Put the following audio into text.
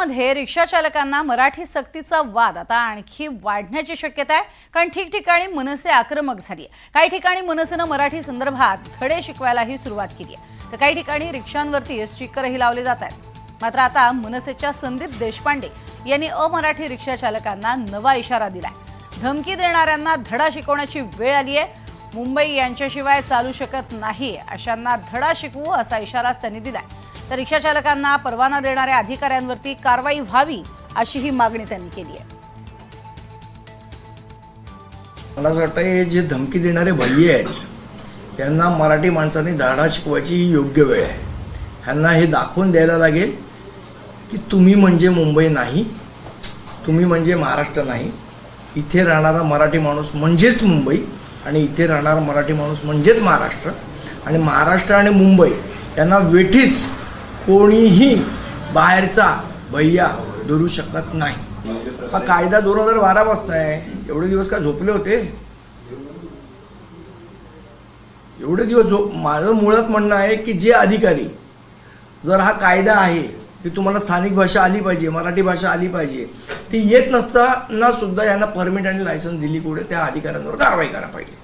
राज्यामध्ये रिक्षा चालकांना मराठी सक्तीचा वाद आता आणखी वाढण्याची शक्यता आहे। कारण ठिकठिकाणी मनसे आक्रमक झाली आहे। काही ठिकाणी मनसेनं मराठी संदर्भात धडे शिकवायलाही सुरुवात केली आहे, तर काही ठिकाणी रिक्षांवरती स्टिकरही लावले जात आहेत। मात्र आता मनसेच्या संदीप देशपांडे यांनी अमराठी रिक्षा चालकांना नवा इशारा दिलाय। धमकी देणाऱ्यांना धडा शिकवण्याची वेळ आली आहे। मुंबई यांच्याशिवाय चालू शकत नाही, अशांना धडा शिकवू असा इशारा त्यांनी दिलाय। तर रिक्षा चालकांना परवाना देणाऱ्या अधिकाऱ्यांवरती कारवाई व्हावी अशीही मागणी त्यांनी केली आहे। मला असं वाटतं हे जे धमकी देणारे भैये आहेत यांना मराठी माणसांनी धडा शिकवायची योग्य वेळ आहे। ह्यांना हे दाखवून द्यायला लागेल की तुम्ही म्हणजे मुंबई नाही, तुम्ही म्हणजे महाराष्ट्र नाही। इथे राहणारा मराठी माणूस म्हणजेच मुंबई आणि इथे राहणारा मराठी माणूस म्हणजेच महाराष्ट्र, आणि महाराष्ट्र आणि मुंबई यांना वेठीस कोणीही बाहेरचा भैया धरू शकत नाही। हा कायदा 2012 पासून आहे। एवढे दिवस का झोपले होते? एवढे दिवस माझं मुळात म्हणणं आहे की जे अधिकारी, जर हा कायदा आहे की तुम्हाला स्थानिक भाषा आली पाहिजे, मराठी भाषा आली पाहिजे, ती येत नसताना सुद्धा यांना परमिट आणि लायसन्स दिली कुठे, त्या अधिकाऱ्यांवर कारवाई करायला पाहिजे।